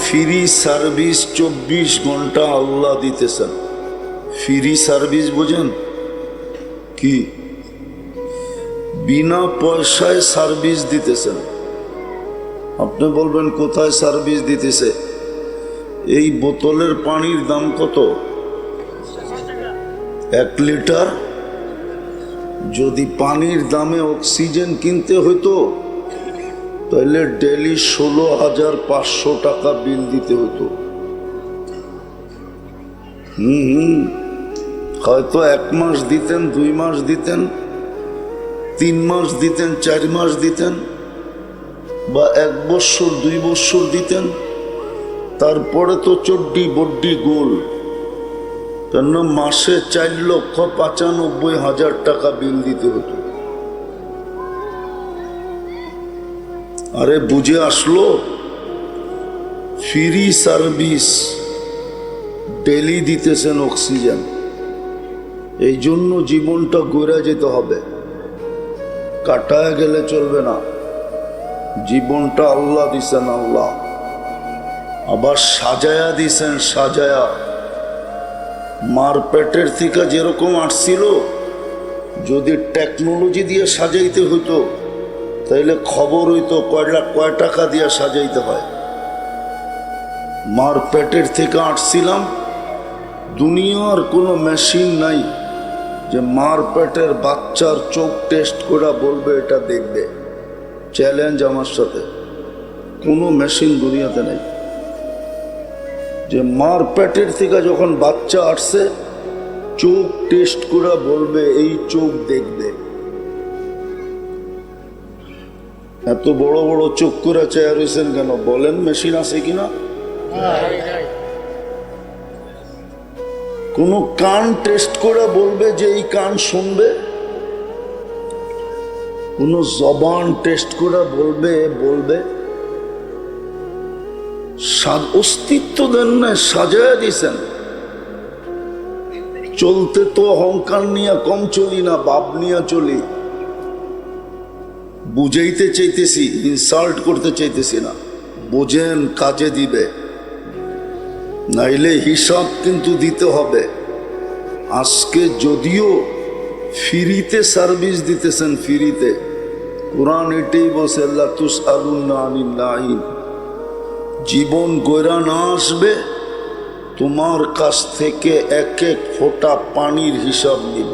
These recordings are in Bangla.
ফ্রি সার্ভিস 24 ঘন্টা আল্লাহ দিতেছেন। ফ্রি সার্ভিস বোঝেন কি? বিনা পয়সায় সার্ভিস দিতেছেন। আপনি বলবেন কোথায় সার্ভিস দিতেছে? এই বোতলের পানির দাম কত? 1 লিটার। যদি পানির দামে অক্সিজেন কিনতে হতো তাহলে ডেলি 16,500 টাকা বিল দিতে হতো। হয়তো 1 মাস দিতেন, 2 মাস দিতেন, 3 মাস দিতেন, 4 মাস দিতেন, বা 1 বছর 2 বছর দিতেন। তারপরে তো চড্ডি বড্ডি গোল, কেন মাসে 4,95,000 টাকা বিল দিতে হতো। আরে বুঝে আসলো? ফ্রি সার্ভিস, ডেলি দিতেছেন অক্সিজেন। এই জন্য জীবনটা গড়ে যেতে হবে, কাটায় গেলে চলবে না। জীবনটা আল্লাহ দিছেন, আল্লাহ আবার সাজায়া দিছেন, সাজায়া। মার পেটের থেকে যেরকম আসছিল, যদি টেকনোলজি দিয়ে সাজাইতে হতো তাইলে খবর হইতো কয় টাকা দিয়ে সাজাইতে হয়। মার পেটের থেকে আসছিলাম, দুনিয়ার কোনো মেশিন নাই যে মার পেটের বাচ্চার চোখ টেস্ট করে বলবে এটা দেখবে। চ্যালেঞ্জ আমার সাথে, কোনো মেশিন দুনিয়াতে নেই যে মার পেটের থেকে যখন বাচ্চা আসছে চোখ টেস্ট করে বলবে এই চোখ দেখবে। এত বড় বড় চোখ করে চেয়ার হয়েছেন কেন বলেন? মেশিন আছে কিনা? কোন কান টেস্ট করে বলবে যে এই কান শুনবে? কোন জবান টেস্ট করে বলবে? অস্তিত্ব দেন না, সাজায় দিছেন। চলতে তো অহংকার নিয়ে কম চলি না, বাপ নিয়ে চলি। বুঝাইতে চাইতেছি, ইনসাল্ট করতে চাইতেছি না। বোঝেন, কাজে দিবে, নাইলে হিসাব কিন্তু দিতে হবে। আজকে যদিও ফ্রিতে সার্ভিস দিতেছেন, ফ্রিতে, কোরআন এটাই বলছে আল্লাহ তুসআলুনা আনিন নাঈম। জীবন গয়রা না আসবে, তোমার কাছ থেকে 1 ফোঁটা পানির হিসাব নিব।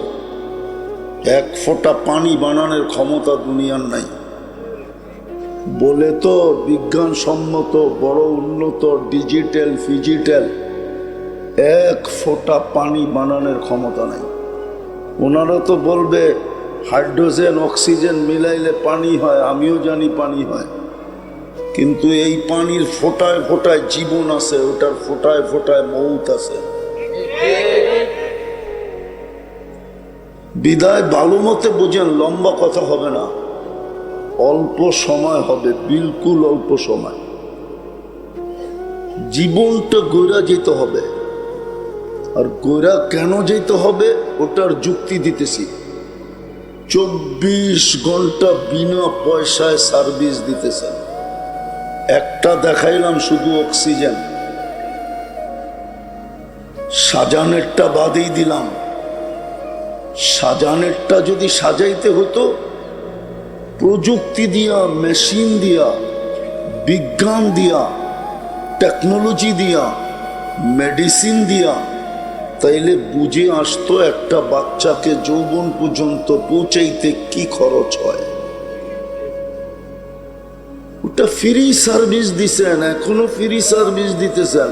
1 ফোঁটা পানি বানানোর ক্ষমতা দুনিয়ার নাই বলে তো বিজ্ঞানসম্মত বড় উন্নত ডিজিটাল ফিজিটাল 1 ফোঁটা পানি বানানোর ক্ষমতা নাই। ওনারা তো বলবে হাইড্রোজেন অক্সিজেন মিলাইলে পানি হয়, আমিও জানি পানি হয়, কিন্তু এই পানির ফোঁটায় ফোঁটায় জীবন আছে, ওটার ফোঁটায় ফোঁটায় মৌত আছে। বিদায় ভালো মতে বোঝেন, লম্বা কথা হবে না, অল্প সময় হবে, বিলকুল অল্প সময়। জীবনটা গড়া যেতে হবে। আর গড়া কেন যেতে হবে ওটার যুক্তি দিতেছি। 24 ঘন্টা বিনা পয়সায় সার্ভিস দিতেছেন। একটা দেখাইলাম শুধু অক্সিজেন, সাজানেরটা বাদেই দিলাম। সাজানেরটা যদি সাজাইতে হতো প্রযুক্তি দিয়া, মেশিন দিয়া, বিজ্ঞান দিয়া, টেকনোলজি দিয়া, মেডিসিন দিয়া, তাইলে বুঝে আসতো একটা বাচ্চাকে যৌবন পর্যন্ত পৌঁছাইতে কি খরচ হয়। ওটা ফ্রি সার্ভিস দিছেন, এখনো ফ্রি সার্ভিস দিতেছেন।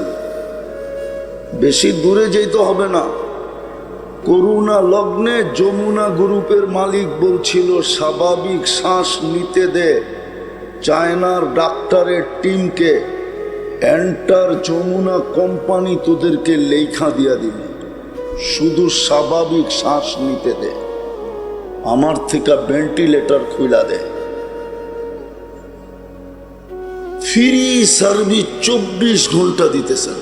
বেশি দূরে যেতে হবে না। করোনা লগ্নে যমুনা গ্রুপের মালিক বলছিল স্বাভাবিক শ্বাস নিতে দে চায়নার ডাক্তারের টিমকে, এন্টার যমুনা কোম্পানি তোদেরকে লেখা দিয়া দিবে, শুধু স্বাভাবিক শ্বাস নিতে দে, আমার থেকে ভেন্টিলেটর খুলা দে। ফ্রি সার্ভিস 24 ঘন্টা দিতেছেন।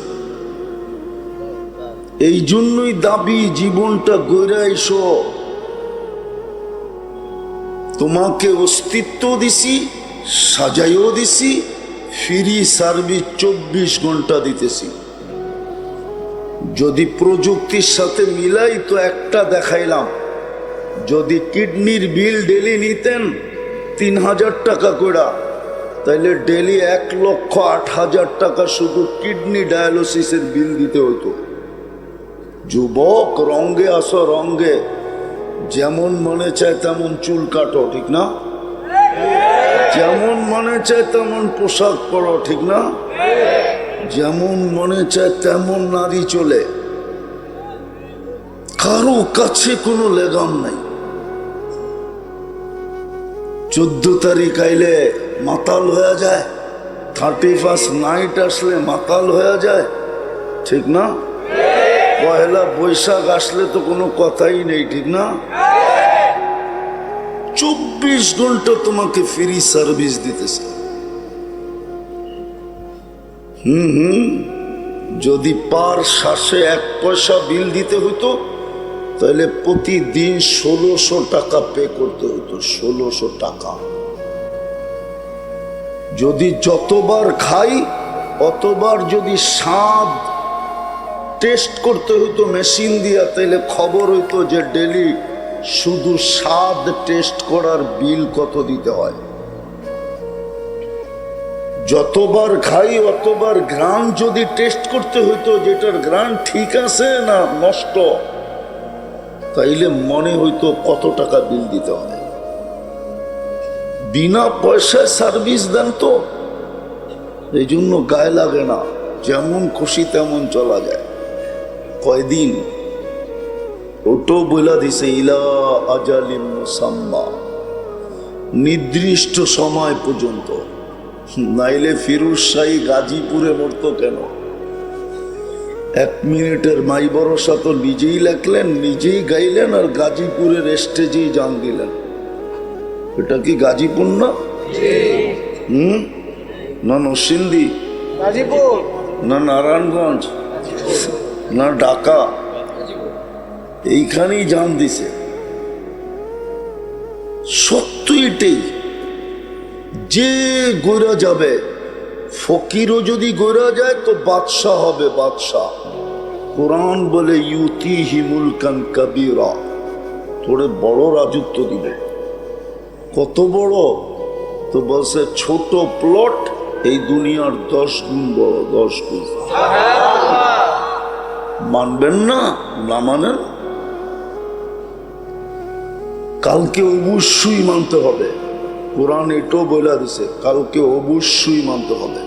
এই জন্যই দাবি জীবনটা গড়ে এসো। তোমাকে অস্তিত্ব দিছি, সাজাইও দিছি, ফ্রি সার্ভিস 24 ঘন্টা দিতেছি। যদি প্রযুক্তির সাথে মিলাই তো একটা দেখাইলাম, যদি কিডনির বিল ডেলি নিতেন 3000 টাকা করে, তাইলে ডেলি 1,08,000 টাকা শুধু কিডনি ডায়ালিসিসের বিল দিতে হতো। যুবক, রঙ্গে আসো রঙ্গে, যেমন মনে চায় তেমন চুল কাটো, ঠিক না? যেমন মনে চায় তেমন পোশাক পরো, ঠিক না? যেমন মনে চায় তেমন নারী চলে, কারো কাছে কোনো লেগাম নাই। 14 তারিখ আইলে মাতাল হয়ে যায়, 31 নাইট আসলে মাতাল হয়ে যায়, ঠিক না? পয়লা বৈশাখ আসলে তো কোনো কথাই নেই, ঠিক না? 24 ঘন্টা তোমাকে ফ্রি সার্ভিস দিতেছে। যদি পার শ্বাসে 1 পয়সা বিল দিতে হতো, তাহলে প্রতিদিন 1600 টাকা পে করতে হতো। 1600 টাকা। যদি যতবার খাই অতবার যদি স্বাদ টেস্ট করতে হতো মেশিন দিয়া, তাহলে খবর হইতো যে ডেলি শুধু স্বাদ টেস্ট করার বিল কত দিতে হয়। যতবার খাই অতবার ঘ্রাণ যদি টেস্ট করতে হইতো, যেটার ঘ্রাণ ঠিক আছে না নষ্ট, তাইলে মনে হইতো কত টাকা বিল দিতে হয়। বিনা পয়সায় সার্ভিস দেন তো, এই জন্য গায়ে লাগে না, যেমন খুশি তেমন চলা যায়। কয়দিন ওটো বইলা দিছে, ইলা আজালিম মুসাম্মা, নির্দিষ্ট সময় পর্যন্ত। নাইলে ফিরোজ শাহী গাজীপুরে মরতো কেন? 1 মিনিটের মাই ভরসা তো নিজেই লেখলেন, নিজেই গাইলেন, আর গাজীপুরের স্টেজেই জান দিলেন। এটা কি গাজীপুর না? না নরসিংদী, না নারায়ণগঞ্জ, না ঢাকা, এইখানেই জান দিছে। সত্য এটাই, যে গইরা যাবে, ফকিরও যদি গইরা যায় তো বাদশাহ হবে, বাদশাহ। কোরআন বলে ইউতিহি মুলকান কাবীরা, তোরে বড় রাজত্ব দিবে। কত বড়? তো বলছে ছোট প্লট এই দুনিয়ার 10 গুণ বড়, 10 গুণ। মানবেন না? না মানেন, কালকে অবশ্যই মানতে হবে। কোরআন এটাও বলে দিছে, কালকে অবশ্যই মানতে হবে।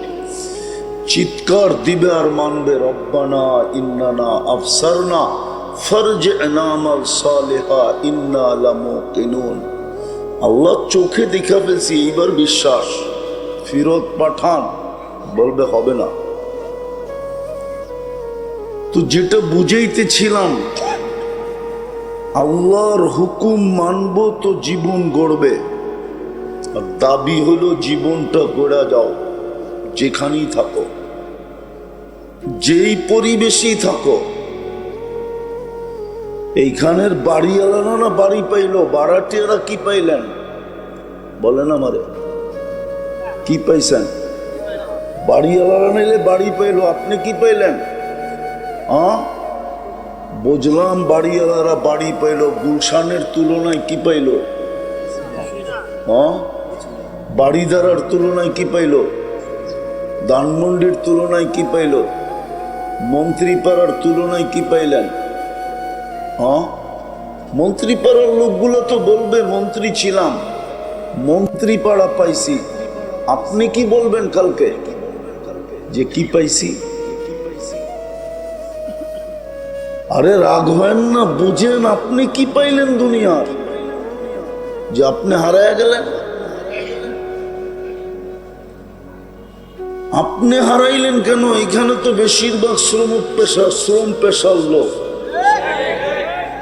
চিৎকার দিবে আর মানবে, রব্বানা ইন্নানা আফসারনা ফারজি'না আমাল সালিহা ইন্না লামুকিনুন। আল্লাহ চোখে দেখা ফেলছি, এইবার বিশ্বাস, ফিরত পাঠান। বলবে হবে না। তো যেটা বুঝাইতেছিলাম, আল্লাহর হুকুম মানব তো জীবন গড়বে। আর দাবি হলো জীবনটা গড়া যাও, যেখানেই থাকো, যেই পরিবেশেই থাকো। এইখানের বাড়িওয়ালারা না বাড়ি পাইলো, বাড়াটিয়ারা কি পাইলেন বলেন আমারে? কি পাইছেন? বাড়িওয়ালারা নাইলে বাড়ি পাইলো, আপনি কি পাইলেন? বুঝলাম বাড়িওয়ালারা বাড়ি পাইলো, গুলশানের তুলনায় কি পাইলো? বাড়িদারার তুলনায় কি পাইলো? ধানমন্ডির তুলনায় কি পাইলো? মন্ত্রীপাড়ার তুলনায় কি পাইলেন? মন্ত্রীপাড়ার লোকগুলো তো বলবে মন্ত্রী ছিলাম, মন্ত্রীপাড়া পাইছি। আপনি কি বলবেন কালকে যে কি পাইছি? আরে রাগ হয় না, বুঝেন আপনি কি পাইলেন দুনিয়ার, যে আপনি হারায় গেলেন। আপনি হারাইলেন কেন? এখানে তো বেশিরভাগ শ্রম পেশার লোক,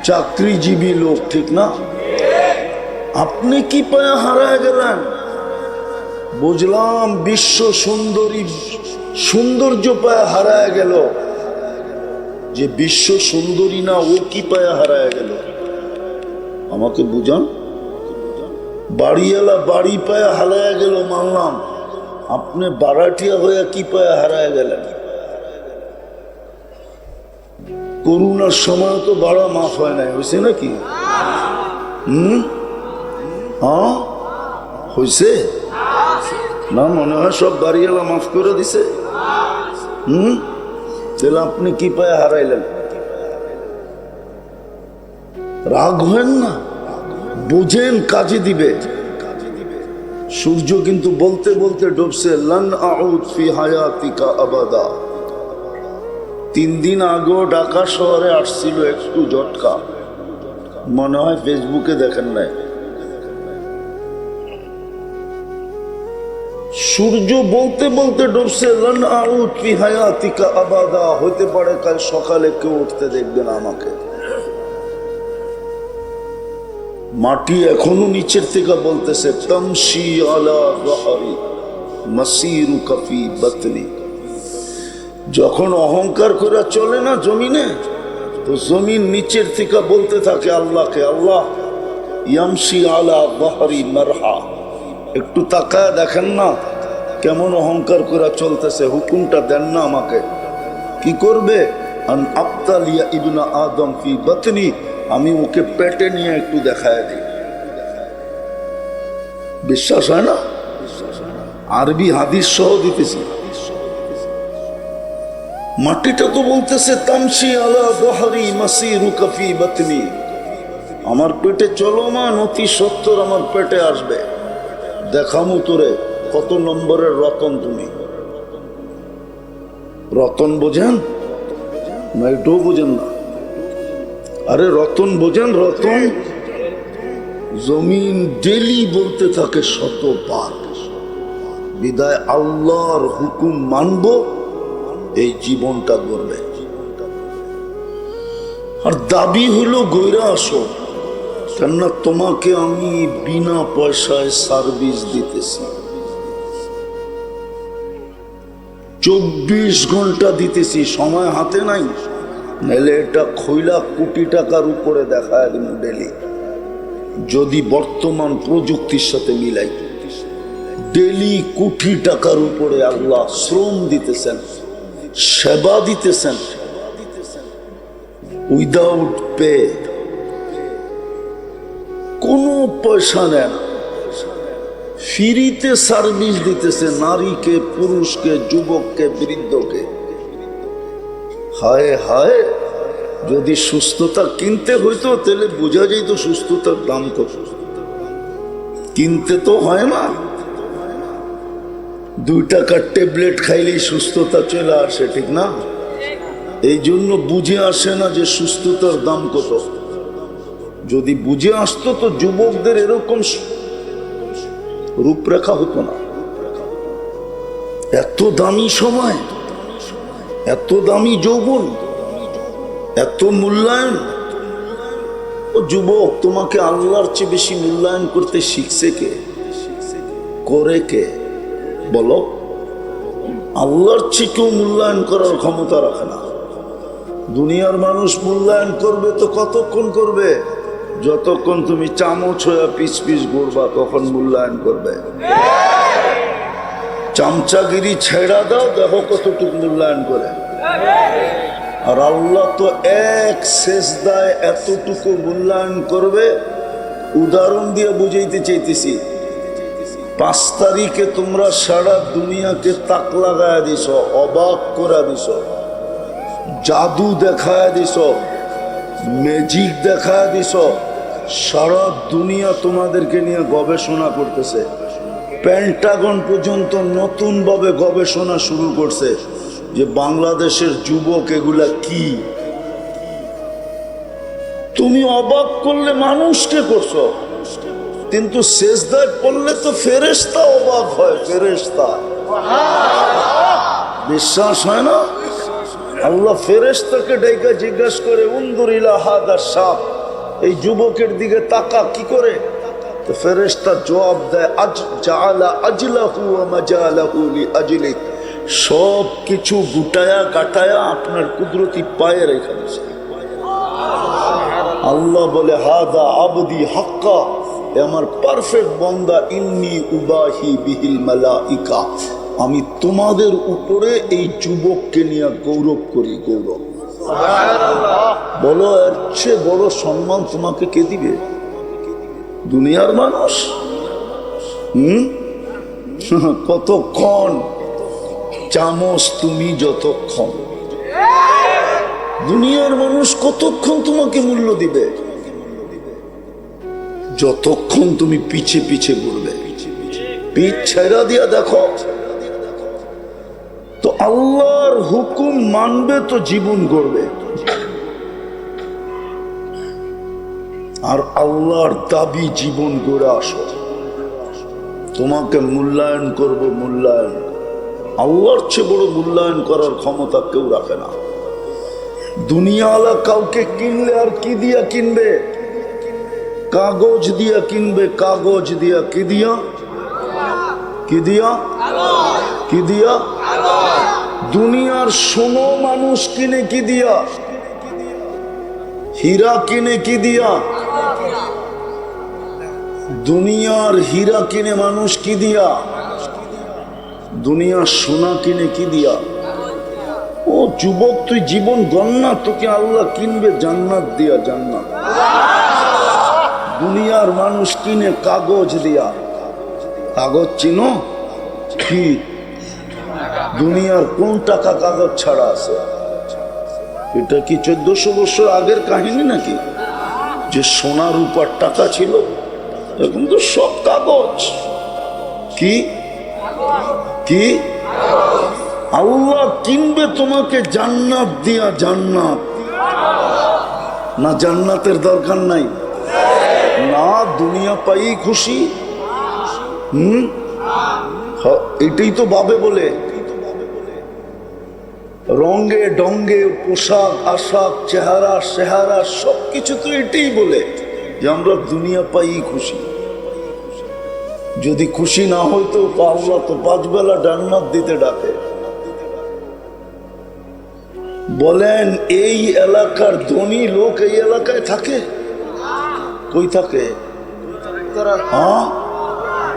চাকরিজীবী লোক, ঠিক না? আপনি কি পায়া হারায় গেলেন? বুঝলাম বিশ্ব সুন্দরী সৌন্দর্য পায়া হারায় গেল, যে বিশ্ব সুন্দরী না, ও কি পায়া হারায় গেল? আমাকে বুঝান। বাড়িওয়ালা বাড়ি পায়া হারায় গেল মানলাম, আপনি বারাটিয়া হয়ে কি পায়ে হারায় গেলেন? করোনার সময় তো বাড়া মাফ হয় নাই, হয়েছে নাকি? হ্যাঁ হয়েছে না? মনে হয় সব বাড়িওয়ালা মাফ করে দিছে। তাহলে আপনি কি পায়ে হারাইলেন? রাগ হয়েন না, বুঝেন কাজে দিবে। সূর্য কিন্তু বলতে বলতে ডুবছে, লান আউদ ফি হায়াতিকা আবাদা। 3 দিন আগেও ঢাকা শহরে আসছিল একটু ঝটকা, মনে হয় ফেসবুকে দেখেন নাই। সূর্য বলতে বলতে ডুবছে, লান আউদ ফি হায়াতিকা আবাদা। হতে পারে কাল সকালে কেউ উঠতে দেখবে না আমাকে। মাটি এখনো নিচের থেকে বলতেছে, তামশি আলা যাহরি মাসিরুকা ফি বাতনি। যখন অহংকার করে চলে না জমিনে, তো জমিন নিচের থেকে বলতে থাকে আল্লাহকে, আল্লাহ ইয়ামশি আলা যাহরি মারহা। একটু তাকায় দেখেন না কেমন অহংকার করে চলতেছে, হুকুমটা দেন না আমাকে। কি করবে? আন আবতালিয়া ইবনা আদম ফি বাতনি, আমি ওকে পেটে নিয়ে একটু দেখায় দিই। বিশ্বাস হয় না? আরবি হাদিস সহ দিতেছি। মাটিটা তো বলতেছে, তামশি আলা যাহরি মাসিরুকা ফি বাতনি। আমার পেটে চলো মা, নতি 70 আমার পেটে আসবে, দেখামু তোরে কত নম্বরের রতন তুমি। রতন বোঝেন না? এটাও বোঝেন না? আরে রতন বোঝেন? রতন জমিন ডেলি বলতে থাকে 100 বার, বিদায় আল্লাহর হুকুম মানব, এই জীবনটা গড়বে। আর দাবি হলো গইরা আসো, কেননা তোমাকে আমি বিনা পয়সায় সার্ভিস দিতেছি, 24 ঘন্টা দিতেছি, সময় হাতে নাই। নাহলে এটা খইলা কোটি টাকার উপরে দেখায় দিন ডেলি, যদি বর্তমান প্রযুক্তির সাথে মিলাই। ডেলি কোটি টাকার উপরে আল্লাহ শ্রম দিতেছেন, সেবা দিতেছেন, উইদাউট পে, কোনো পয়সা নেন, ফ্রিতে সার্ভিস দিতেছে নারীকে, পুরুষকে, যুবককে, বৃদ্ধকে। হায় হায়, যদি সুস্থতা কিনতে হইতো তাহলে বোঝা যেত সুস্থতার দাম কত। কিনতে তো হয় না, 2 টাকার ট্যাবলেট খাইলেই সুস্থতা চলে আসে, ঠিক না? এই জন্য বুঝে আসে না যে সুস্থতার দাম কত। যদি বুঝে আসতো তো যুবকদের এরকম রূপরেখা হতো না। এত দামি সময়, এত দামি যৌবন, এত মূল্যায়ন। ও যুবক, তোমাকে আল্লাহর চেয়ে বেশি মূল্যায়ন করতে শিখছে কে? করে কে? বলো। আল্লাহর চেয়ে কেউ মূল্যায়ন করার ক্ষমতা রাখে না। দুনিয়ার মানুষ মূল্যায়ন করবে তো কতক্ষণ করবে? যতক্ষণ তুমি চামচ হয়ে পিস পিস ঘুরবা তখন মূল্যায়ন করবে। চামচাগিরি ছেড়া দাও, দেখো কতটুকু মূল্যায়ন করে। আর আল্লাহ তো এক সেজদায় এতটুকু মূল্যায়ন করবে। উদাহরণ দিয়ে বুঝাইতে চাইতেছি, 5 তারিখে তোমরা সারা দুনিয়াকে তাক লাগায় দিছ, অবাক করে দিছ, জাদু দেখায় দিছ, ম্যাজিক দেখায় দিছ। সারা দুনিয়া তোমাদেরকে নিয়ে গবেষণা করতেছে। পেন্টাগন পর্যন্ত নতুন ভাবে গবেষণা শুরু করছে যে বাংলাদেশের যুবক এগুলা কি। তুমি অবাক করলে মানুষকে করছো, কিন্তু সেজদায় পড়লে তো ফেরেশতা অবাক হয়। ফেরেশতা বিশ্বাস হয় না? আল্লাহ ফেরেশতাকে ডাইকা জিজ্ঞাসা করে, উনদুর ইলা হাদা শাব, এই যুবকের দিকে তাকা, কি করে? তো ফেরেশতা জবাব দেয়, আজ জাআলা আজলাহু ওয়া মাজালাহু লিআজলি, সব কিছু গুটায়া গাটায়া আপনার কুদরতি পায়ে রেখে দিয়েছে। আল্লাহ বলে, হাদা আবদি হাক্কা, আমার পারফেক্ট বান্দা, ইন্নী উবাহি বিহিল মালাইকা, আমি তোমাদের উপরে এই যুবককে নিয়ে গৌরব করি, গৌরব। বলো এর চেয়ে বড় সম্মান তোমাকে কে দিবে? দুনিয়ার মানুষ কতক্ষণ চামচ তুমি যতক্ষণ, দুনিয়ার মানুষ কতক্ষণ তোমাকে মূল্য দিবে? যতক্ষণ তুমি পিছে পিছে ঘুরবে। পিছ ছেড়া দিয়া দেখো তো আল্লাহর হুকুম মানবে তো জীবন গড়বে, আর আল্লাহর দাবি জীবন গড়ে আসো। তোমাকে মূল্যায়ন করব, মূল্যায়ন। আল্লাহর চেয়ে বড় মূল্যায়ন করার ক্ষমতা কেউ রাখে না। দুনিয়াওয়ালা কাউকে কিনলে আর কি দিয়া কিনবে? কাগজ দিয়া কিনবে, কাগজ দিয়া। কি দিয়া? কি দিয়া? কি দিয়া? দুনিয়ার সোনো মানুষ কিনে কি দিয়া? হীরা কিনে কি দিয়া? দুনিয়ার হীরা কিনে মানুষ কি দিয়া? দুনিয়ার সোনা কিনে কি দিয়া? ও যুবক, তুই জীবন গন্না, তোকে আল্লাহ কিনবে জান্নাত দিয়া, জান্নাত। দুনিয়ার মানুষ কিনে কাগজ দিয়া। কাগজ চিনো কি? দুনিয়ার কোন টাকা কাগজ ছাড়া আছে? এটা কি 1400 বছর আগের কাহিনী নাকি যে সোনা রূপার টাকা ছিল? এখন তো সব কাগজ। কি কি? আল্লাহ কিনবে তোমাকে জান্নাত দিয়া, জান্নাত। না জান্নাতের দরকার নাই? না দুনিয়া পাই খুশি? এটাই তো ভাবে বলে। রঙে ডঙ্গে, পোশাক আশাক, চেহারা সেহারা সবকিছু তো এটাই বলে যে আমরা দুনিয়া পাই খুশি। যদি খুশি না হইতো আল্লাহ তো 5 বেলা জান্নাত দিতে ডাকে। বলেন এই এলাকার ধনী লোক এই এলাকায় থাকে? কই থাকে? হ্যাঁ,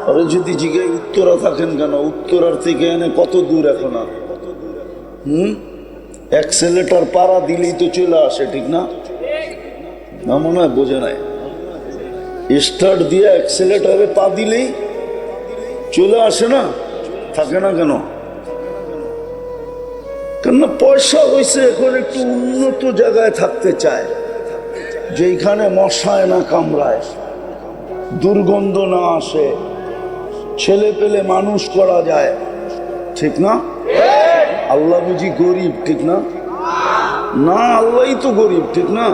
আরে যদি জিজ্ঞাসা উত্তরা থাকেন কেন? উত্তরার থেকে এনে কত দূর এখন? আর অ্যাক্সেলেটার পাড়া দিলেই তো চলে আসে, ঠিক না? না মনে হয় বোঝে নাই। স্টার্ট দিয়ে অ্যাক্সেলেটারে পা দিলেই চলে আসে না? থাকে না কেন? কেন? পয়সা হয়েছে, এখন একটু উন্নত জায়গায় থাকতে চায়, যেখানে মশায় না কামড়ায়, দুর্গন্ধ না আসে, ছেলে পেলে মানুষ করা যায়, ঠিক না? আল্লাহ বুঝি গরিব, ঠিক না? না, আল্লাহই তো গরিব, ঠিক না?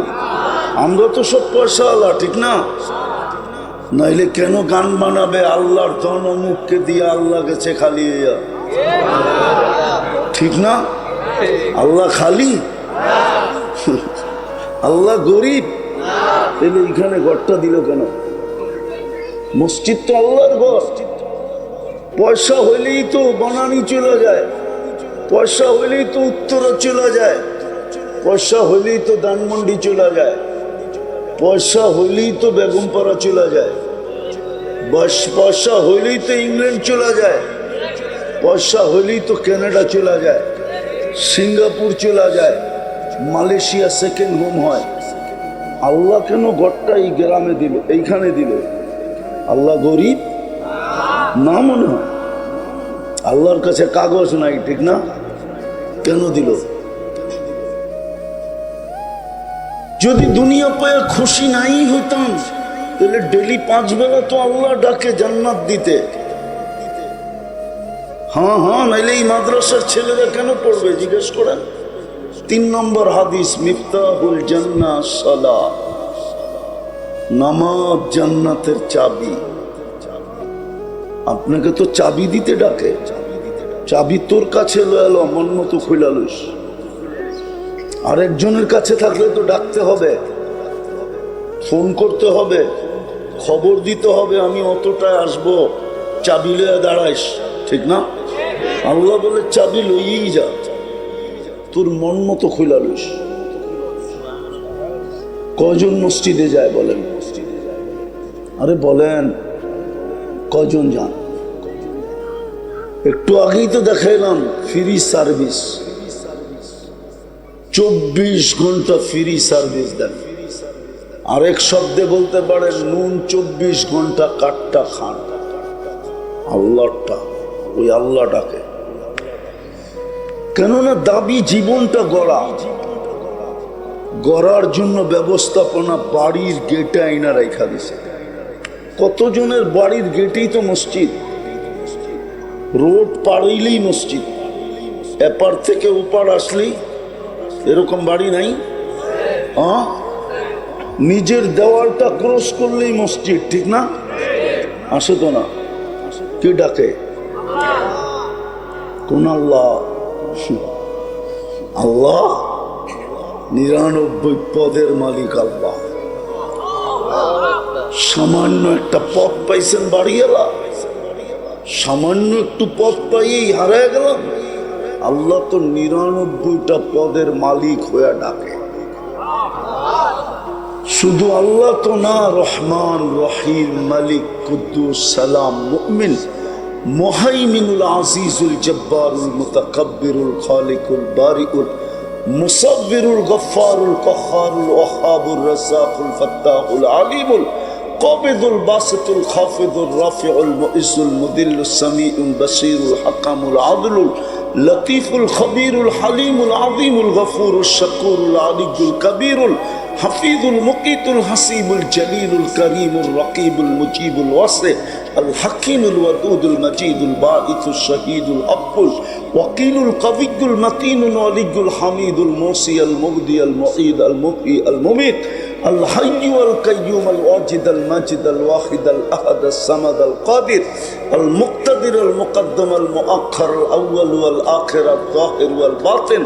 আমরা তো সব পয়সাওয়ালা, ঠিক না? নাইলে কেন গান বানাবে আল্লাহর ধন অমুককে দিয়ে আল্লাহ গেছে খালি? ঠিক না? আল্লাহ খালি? আল্লাহ গরিব? তাহলে এখানে ঘরটা দিল কেন? মসজিদ তো আল্লাহর ঘর। পয়সা হইলেই তো বনানী চলে যায়, পয়সা হইলেই তো উত্তরা চলে যায়, পয়সা হইলেই তো ধানমন্ডি চলে যায়, পয়সা হইলেই তো বেগমপাড়া চলে যায়, পয়সা হইলেই তো ইংল্যান্ড চলে যায়, পয়সা হইলেই তো কানাডা চলে যায়, সিঙ্গাপুর চলে যায়, মালয়েশিয়া সেকেন্ড হোম হয়। আল্লাহ কেন ঘরটা এই গ্রামে দিল, এইখানে দিল? আল্লাহ গরিব না মনে হয়? আল্লাহর কাছে কাগজ নাই, ঠিক না? কেন দিল? যদি দুনিয়া পায় খুশি নাই হইতাম তাহলে ডেলি 5 বেলা তো আল্লাহ ডাকে জান্নাত দিতে। হ্যাঁ হ্যাঁ, নাইলে এই মাদ্রাসার ছেলেরা কেন পড়বে জিজ্ঞেস করেন। 3 নম্বর হাদিস, মিফতাহুল জান্নাহ সালাহ, নামাজ জান্নাতের চাবি। আপনাকে তো চাবি দিতে ডাকে, চাবি তোর কাছে এলো, মন মতো খুইলা লইস। আরেকজনের কাছে থাকলে তো ডাকতে হবে, ফোন করতে হবে, খবর দিতে হবে, আমি অতটায় আসবো, চাবি লইয়া দাঁড়াইস, ঠিক না? আল্লাহ বলে চাবি লইয়েই যা, তোর মন মতো খুইলা লইস। কজন মসজিদে যায় বলেন? আরে বলেন কজন যান? একটু আগেই তো দেখাইলাম ফ্রি সার্ভিস, 24 ঘন্টা ফ্রি সার্ভিস দেন। আরেক শব্দে বলতে পারেন নুন 24 ঘন্টা কাটটা খান। আল্লাহটা, ওই আল্লাহটাকে, কেননা দাবি জীবনটা গড়ার জন্য ব্যবস্থাপনা বাড়ির গেটে আইনা রেখা দিছে। কতজনের বাড়ির গেটেই তো মসজিদ, রোড পাড়ইলেই মসজিদ, এপার থেকে ওপার আসলেই এরকম বাড়ি নাই? নিজের দেওয়ালটা ক্রস করলেই মসজিদ, ঠিক না? আসে তো না, কে ডাকে? কোন আল্লাহ? আল্লাহ 99 পদের মালিক আল্লাহ। সামান্য একটা পথ পাইছেন বাড়িওয়ালা, সামান্য একটু পথ পাইয়েই হারায় গেলাম। আল্লাহ তো 99টা পদের মালিক হয়ে ডাকে। শুধু আল্লাহ তো না, রহমান, রহিম, মালিক, কুদ্দুস, সালাম, মুমিন, মুহাইমিনুল, আজিজুল, জব্বারুল, মুতাকাব্বিরুল, খালিকুল, বারিউল, মুসাব্বিরুল, গফফারুল, কহ্হারুল, ওয়াহ্হাবুর, রাজ্জাকুল, ফাত্তাহুল, আলিমুল, কাবিদুল, বাসিতুল, খাফিদুল, রাফিউল, মুইজ্জুল, মুদিল্লুস, সামিউল, বাসীরুল, হাকামুল, আদলুল, লতীফুল, খবীরুল, হালিমুল, আযীমুল, গফুরুল, শাকুরুল, আলিয়ুল, কবীরুল, হাফিজুল, মুকিতুল, হাসিবুল, জলিলুল, করিমুল, রকিবুল, মুজিবুল, ওয়াসি, আল হাকিমুল, ওয়াদুদুল, মজিদুল, বাঈসুল, শহীদুল, আফুল, ওয়াকিলুল, কবিয়ুল, মতিনুল, ওয়ালিয়ুল, হামিদুল, মুসি, আল মুবদি, আল মুঈদ, আল মুহয়ি, আল মুমীত, আল হাইয়্যু, আল কাইয়্যুম, আল ওয়াজিদ, আল মাজিদ, আল ওয়াহিদ, আল আহাদ, আস সামাদ, আল কাদির, আল মুক্তাদির, আল মুকদ্দম, আল মুআখ্খার, আল আউয়াল, ওয়াল আখির, আল যাহির, ওয়াল বাতিন,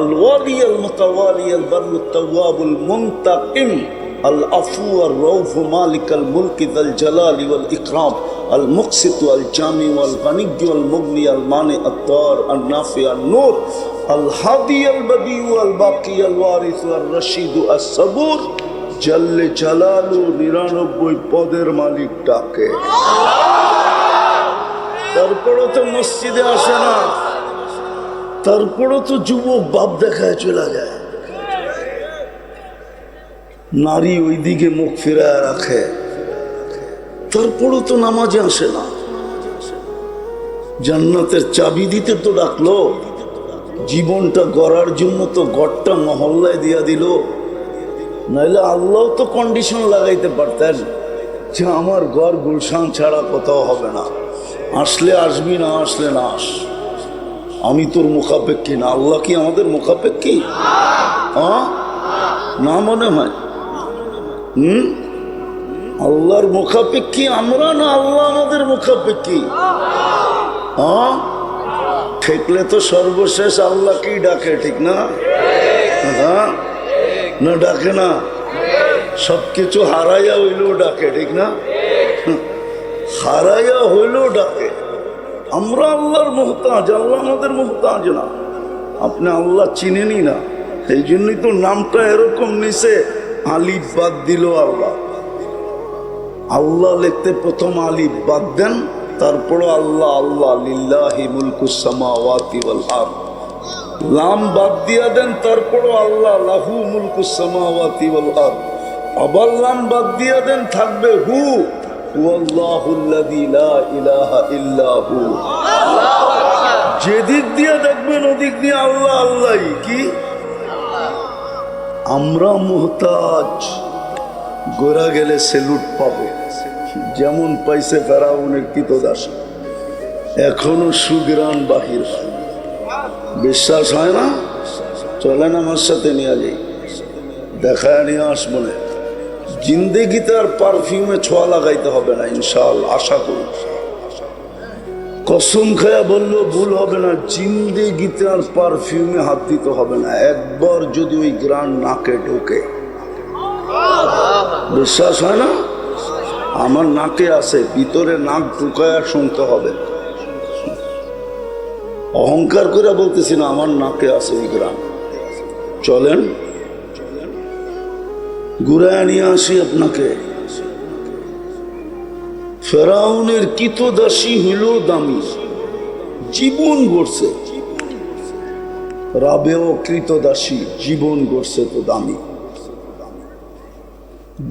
الوالي المتوالي البر التواب المنتقم العفو الرؤوف مالك الملك ذا الجلال والإكرام المقسط الجامع والغني والمغني المانع الضار النافع النور الهادي البديع الباقي الوارث الرشيد الصبور جل جلاله 99 পদের মালিক ডাকে। তারপরও তো মসজিদে আসে না, তারপরও তো যুবক বাপ দেখায় চলে যায়, নারী ওইদিকে মুখ ফিরায় রাখে, তারপরও তো নামাজে আসে না। জান্নাতের চাবি দিতে তো ডাকলো, জীবনটা গড়ার জন্য তো গড়টা মহল্লায় দিয়া দিল। নাইলে আল্লাহ তো কন্ডিশন লাগাইতে পারতেন যে আমার ঘর গুলশান ছাড়া কোথাও হবে না, আসলে আসবি, না আসলে না আস, আমি তোর মুখাপেক্ষী না। আল্লাহ কি আমাদের মুখাপেক্ষী? না মনে হয়। আল্লাহর মুখাপেক্ষী আমরা, না আল্লাহ আমাদের মুখাপেক্ষী? ঠেকলে তো সর্বশেষ আল্লাহকেই ডাকে, ঠিক না? হ্যাঁ, না ডাকে না? সবকিছু হারাইয়া হইলেও ডাকে, ঠিক না? হারাইয়া হইলেও ডাকে। আমরা আল্লাহর মুহতাজ, আল্লাহ আমাদের মুহতাজ না। আপনি আল্লাহ চিনেনি না, এই জন্যই তো নামটা এরকম নিছে, আলিফ বাদ দিল আল্লাহ। আল্লাহ লিখতে প্রথম আলিফ বাদ দেন, তারপরও আল্লাহ। আল্লাহ লিল্লাহি মুলকুস সামাওয়াতি ওয়াল আরদ, লাম বাদ দিয়া দেন, তারপরও আল্লাহ লাহু মুলকুস সামাওয়াতি ওয়াল আরদ। আবার লাম বাদ দিয়া দেন, থাকবে হু, যেদিক দিয়ে দেখবেন ওদিক দিয়ে আল্লাহ আল্লাহ। কি আমরা মুহতাজ, গোরা গেলে সেলুট পাবে, যেমন পাইছে ফেরাউনের কৃতদাস, এখনো সুগ্রাণ বাহির। বিশ্বাস হয় না? চলেন আমার সাথে নিয়ে যাই, দেখায় নিয়ে আসবো না। জিন্দেগিতে আর পারফিউমে ছোঁয়া লাগাইতে হবে না ইনশাআল্লাহ, আশা করি। কসম খায়া বললো ভুল হবে না, জিন্দেগিতে আর পারফিউমে হাত দিতে হবে না। একবার যদি ওই গ্রান নাকে ঢোকে, বিশ্বাস হয় না? আমার নাকে আছে, ভিতরে নাক ঢুকায়া শুনতে হবে। অহংকার করে বলতেছি না, আমার নাকে আছে ওই গ্রান। চলেন ঘুরায় নিয়ে আসি আপনাকে। ফেরাউনের কৃতদাসী হইল দামি, জীবন গড়ছে। রাবেও কৃতদাসী, জীবন গড়ছে তো দামি।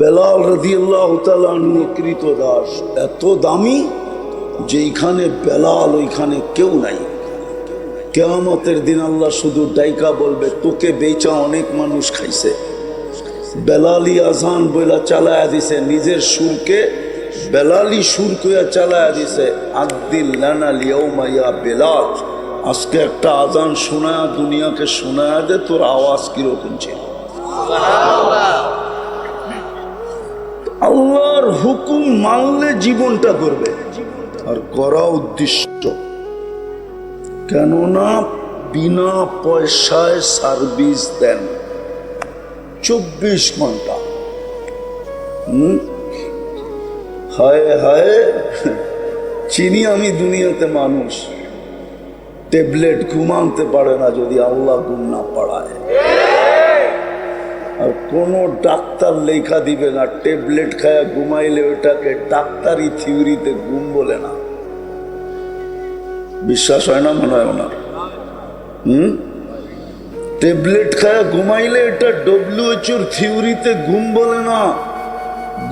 বেলাল রাদিয়াল্লাহু তাআলা আনহু কৃতদাস, এত দামি যেইখানে বেলাল ওইখানে কেউ নাই। কিয়ামতের দিন আল্লাহ শুধু ডাইকা বলবে, তোকে বেচা অনেক মানুষ খাইছে। বেলালি আজান বইলা চালায়া দিছে, নিজের সুরকে বেলালি সুর কইয়া চালায়া দিছে। আদ্দিল লানা লিয়াউমা ইয়া বেলাল, আজকে একটা আজান শোনায়া দুনিয়াকে শোনায়া দে তোর আওয়াজ কিরকম ছিল। আল্লাহর হুকুম মানলে জীবনটা করবে, আর করা উদ্দেশ্য। কেননা বিনা পয়সায় সার্ভিস দেন 24 ঘন্টা। হায় হায়, চিনি আমি দুনিয়াতে মানুষ ট্যাবলেট ঘুমাতে পারে না যদি আল্লাহ ঘুম না পাড়ায়। আর কোন ডাক্তার লেখা দিবে না ট্যাবলেট খায়া ঘুমাইলে ওটাকে ডাক্তারি থিওরিতে ঘুম বলে না। বিশ্বাস হয় না মনে হয় ওনার? ট্যাবলেট খায়া ঘুমাইলে এটা WHO থিওরিতে ঘুম বলে না।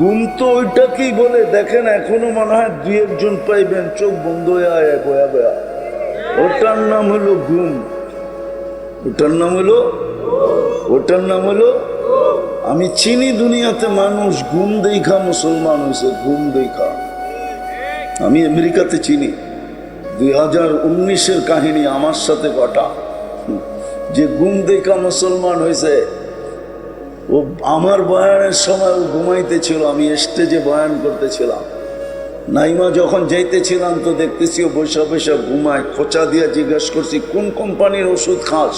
ঘুম তো ওইটাকেই বলে। দেখেন এখনো মনে হয় 2-1 জন পাইবেন চোখ বন্ধ হয়ে আয় বয়া বয়া, ওটার নাম হলো ঘুম। ওটার নাম হলো, ওটার নাম হলো, আমি চিনি দুনিয়াতে মানুষ ঘুম দেখা মুসলমান হয়েছে, ঘুম দেখা। আমি আমেরিকাতে চিনি, 2019-এর কাহিনী আমার সাথে ঘটা, যে ঘুম দেখা মুসলমান হয়েছে। ও আমার বয়ানের সময় ও ঘুমাইতেছিল, আমি স্টেজে বয়ান করতেছিলাম। নাইমা যখন যাইতেছিলাম তো দেখতেছি ও বৈশা বৈশা ঘুমায়। খোঁচা দিয়ে জিজ্ঞেস করছি কোন কোম্পানির ওষুধ খাস,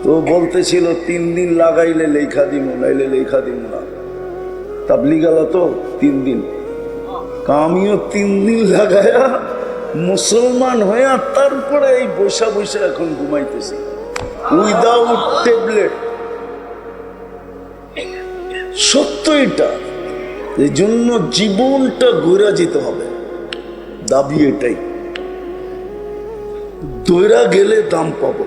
তো বলতেছিল 3 দিন লাগাইলে লেখা দিব, নাইলে লেখা দিব না। তাবলি গেল তো 3 দিন, আমিও 3 দিন লাগায়া মুসলমান হইয়া তারপরে এই বৈশা বৈশা এখন ঘুমাইতেছি উইদাউট ট্যাবলেট। সত্য এটা। এই জন্য জীবনটা ঘুরা যেতে হবে, দাবি এটাই। দৈরা গেলে দাম পাবো,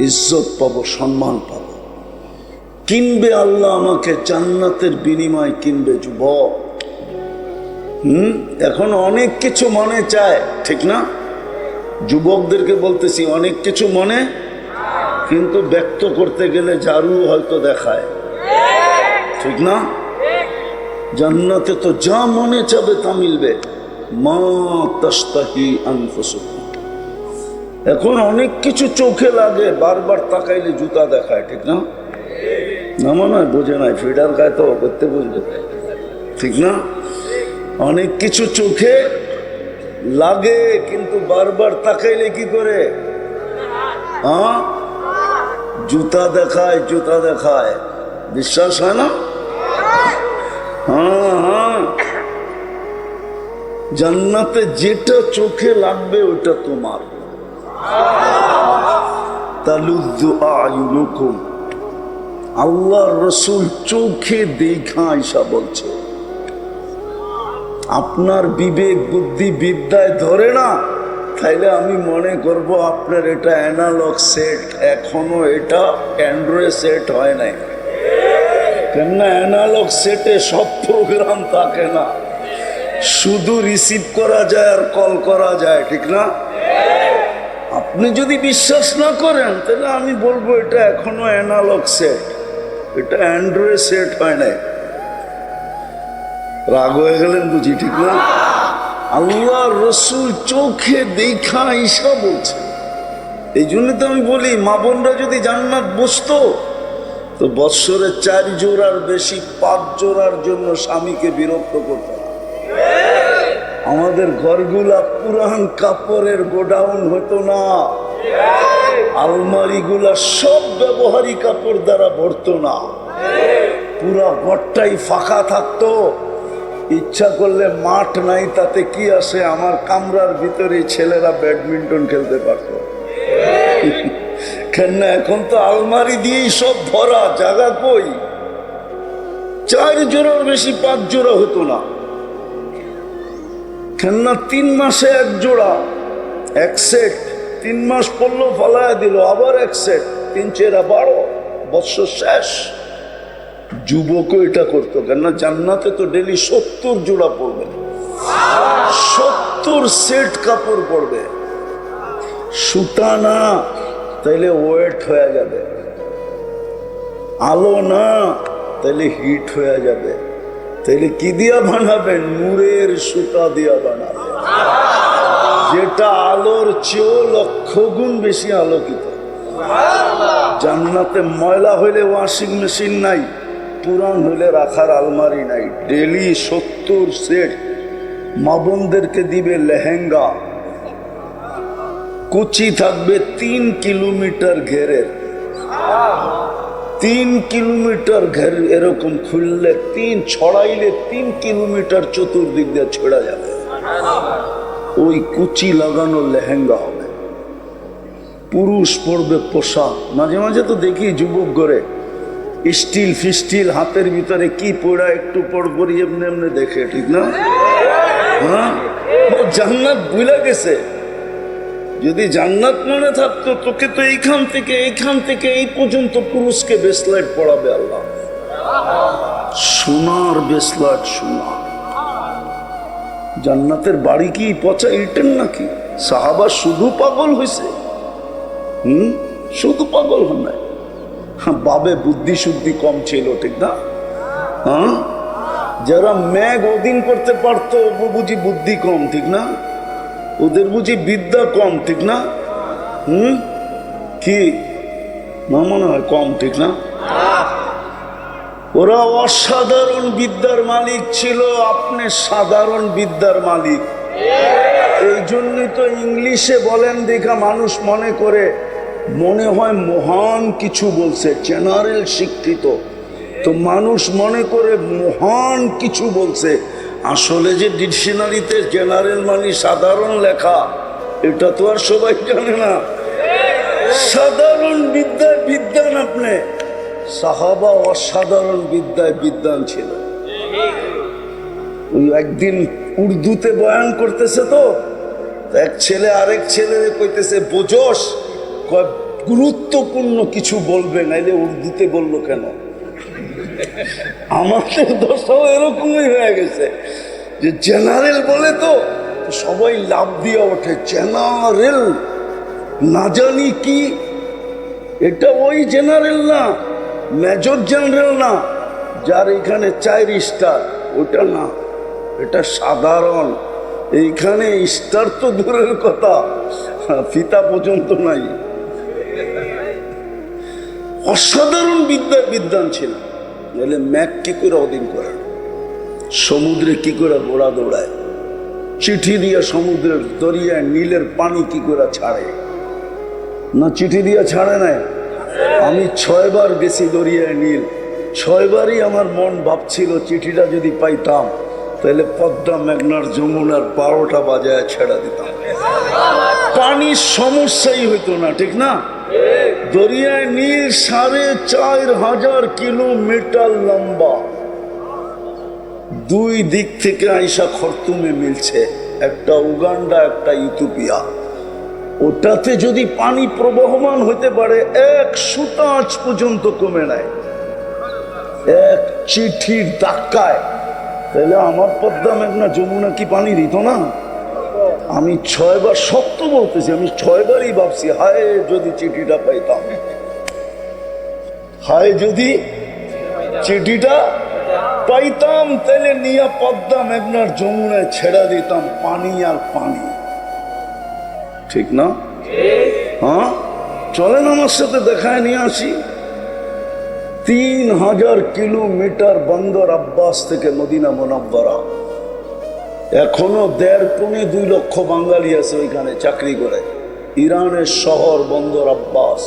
ইজ্জত পাবো, সম্মান পাবো। কিনবে আল্লাহ আমাকে জান্নাতের বিনিময় কিনবে যুবক। এখন অনেক কিছু মনে চায়, ঠিক না? যুবকদেরকে বলতেছি অনেক কিছু মনে, কিন্তু ব্যক্ত করতে গেলে ঝাড়ু হয়তো দেখায়, ঠিক না? জান্নাতে তো যা মনে চাবে তা মিলবে। মা তাস্তাহি আনফুসুকুম। এখন অনেক কিছু চোখে লাগে, বারবার তাকাইলে জুতা দেখায়, ঠিক না? না মনে হয় বোঝে নাই, ফিডার গায়ে তো করতে বুঝবে, ঠিক না? অনেক কিছু চোখে লাগে কিন্তু বারবার তাকাইলে কি করে? হ্যাঁ, জুতা দেখায়, জুতা দেখায়। বিশ্বাস হয় না? হ্যাঁ হ্যাঁ, জান্নাতে যেটা চোখে লাগবে ওটা তোমার। তালুজ্জু আয়ুনুকুম, আল্লাহর রাসূল চোখে দেখা আয়েশা বলছে। আপনার বিবেক বুদ্ধি বিদ্যায় ধরে না, তাইলে আমি মনে করব আপনার এটা অ্যানালগ সেট, এখনো এটা অ্যান্ড্রয়েড সেট হয় নাই। কেননা অ্যানালগ সেটে সব প্রোগ্রাম থাকে না, শুধু রিসিভ করা যায় আর কল করা যায়, ঠিক না? আপনি যদি বিশ্বাস না করেন তাহলে আমি বলবো এটা এখনো অ্যানালগ সেট, এটা অ্যান্ড্রয়েড সেট হয় নাই। রাগ হয়ে গেলেন বুঝি, ঠিক না? আল্লাহ রসুল চোখে দেখা আয়েশা বলছে। এই জন্য তো আমি বলি মা বোনরা যদি জান্নাত বসতো তো বৎসরে 4 জোড়ার বেশি 5 জোড়ার জন্য স্বামীকে বিরক্ত করতো না। আমাদের ঘরগুলা পুরান কাপড়ের গোডাউন হতো না, আলমারিগুলা সব ব্যবহারী কাপড় দ্বারা ভরতো না, পুরা ঘরটাই ফাঁকা থাকতো। ইচ্ছা করলে মাঠ নাই তাতে কি আসে, আমার কামরার ভিতরে ছেলেরা ব্যাডমিন্টন খেলতে পারতো। কেন এখন তো আলমারি দিয়েই সব ভরা, জায়গা কই? 4 জোড়ার বেশি 5 জোড়া হতো না। কেননা 3 মাসে 1 জোড়া, এক সেট 3 মাস পড়লো, ফালায় দিল, আবার এক সেট 3 চেরা 12 বৎসর শেষ। যুবকও এটা করতো, কেননা জান্নাতে তো ডেলি 70 জোড়া পড়বে, 70 সেট কাপড় পড়বে। সুতা না, তাইলে ওয়েট হয়ে যাবে। আলো না, তাইলে হিট হয়ে যাবে। তাইলে কি দিয়া বানাবেন? নূরের সুতা দিয়া বানাবেন, যেটা আলোর চেয়েও 1,00,000 গুণ বেশি আলোকিত। জান্নাতে ময়লা হইলে ওয়াশিং মেশিন নাই, পুরান হইলে রাখার আলমারি নাই। Daily 70 set. মা বোনদেরকে দিবে লেহেঙ্গা, কুচি থাকবে 3 কিলোমিটার ঘেরের, 3 কিলোমিটার ঘের, এরকম খুললে 3 ছড়াইলে 3 কিলোমিটার চতুর্দিক দিয়ে ছেড়া যাবে। ওই কুচি লাগানো লেহেঙ্গা হবে। পুরুষ পড়বে পোশাক। মাঝে মাঝে তো দেখি যুবক করে স্টিল ফিস্টিল হাতের ভিতরে কি পড়া, একটু পর পরই এমনি এমনি দেখে, ঠিক না? হ্যাঁ, ও জান্নাত ভুলে গেছে। যদি জান্নাত মনে থাকতো, তোকে তো এইখান থেকে এই পর্যন্ত পুরুষকে বেসলাইট পড়াবে আল্লাহ, সোনার বেসলাইট, সোনা। জান্নাতের বাড়ি কি পচা ইটের নাকি? সাহাবা শুধু পাগল হয়েছে, শুধু পাগল হন নাই, বাবে বুদ্ধি শুদ্ধি কম ছিল, ঠিক না? হ্যাঁ, যারা ম্যাগ ওদিন করতে পারতো, ও বুঝি বুদ্ধি কম, ঠিক না? ওদের বুঝি বিদ্যা কম, ঠিক না? কি না মনে হয় কম, ঠিক না? ওরা অসাধারণ বিদ্যার মালিক ছিল, আপনি সাধারণ বিদ্যার মালিক। এই জন্যই তো ইংলিশে বলেন দেখা মানুষ মনে করে, মনে হয় মহান কিছু বলছে, জেনারেল শিক্ষিত তো মানুষ মনে করে মহান কিছু বলছে। আসলে যে ডিকশনারিতে জেনারেল মানে সাধারণ লেখা, এটা তো আর সবাই জানে না। সাধারণ বিদ্যায় বিদ্যান আপনি। সাহাবা অসাধারণ বিদ্যায় বিদ্যান ছিল। ওই একদিন উর্দুতে বয়ান করতেছে, তো এক ছেলে আরেক ছেলেরে কইতেছে, বোঝস? গুরুত্বপূর্ণ কিছু বলবে, নাইলে উর্দুতে বললো কেন? আমাদের দশাও এরকমই হয়ে গেছে যে জেনারেল বলে তো সবাই লাভ দিয়ে ওঠে, জেনারেল না জানি কি। এটা ওই জেনারেল না, মেজর জেনারেল না, যার এখানে 4 স্টার, ওটা না, এটা সাধারণ। এইখানে স্টার তো দূরের কথা, ফিতা পর্যন্ত নাই। অসাধারণ বিদ্যান ছিল। নাহলে ম্যাক কি করে ওদিন করে, সমুদ্রে কি করে ঘোড়া দৌড়ায়, চিঠি দিয়ে সমুদ্রের দরিয়ায় নীলের পানি কি করে ছাড়ে, না চিঠি দিয়ে ছাড়ে নাই? আমি 6 বার গেছি দরিয়ায় নীল, 6 বারই আমার মন ভাবছিল চিঠিটা যদি পাইতাম তাহলে পদ্মা, মেঘনার, যমুনার 12টা বাজায় ছেড়া দিতাম, পানির সমস্যাই হইতো না, ঠিক না? দরিয়ায় নীল 4,500 কিলোমিটার লম্বা, 2 দিক থেকে আইসা খর্তুমে মিলছে, একটা উগান্ডা, একটা ইথিওপিয়া। ওটাতে যদি পানি প্রবহমান হইতে পারে, 1 সুতা আজ পর্যন্ত কমে নাই, 1 চিঠির ধাক্কায়, তাহলে আমার পদ্মা, মেঘনা, যমুনা কি পানি দিত না? আমি 6 বার, সত্য বলতেছি, আমি 6 বারই ভাবছি, হায় যদি চিঠিটা পাইতাম, হায় যদি চিঠিটা পাইতাম, তাহলে নিয়ে পদ্মা, মেঘনার, যমুনায় ছেড়া দিতাম, পানি আর পানি, ঠিক না? হ্যাঁ, চলেন আমার সাথে দেখায় নিয়ে আসি। 3000 কিলোমিটার বন্দর আব্বাস থেকে মদিনা মুনাব্বারা। এখনো 1.5-2 লক্ষ বাঙালি আছে ওইখানে চাকরি করে। ইরানের শহর বন্দর আব্বাস।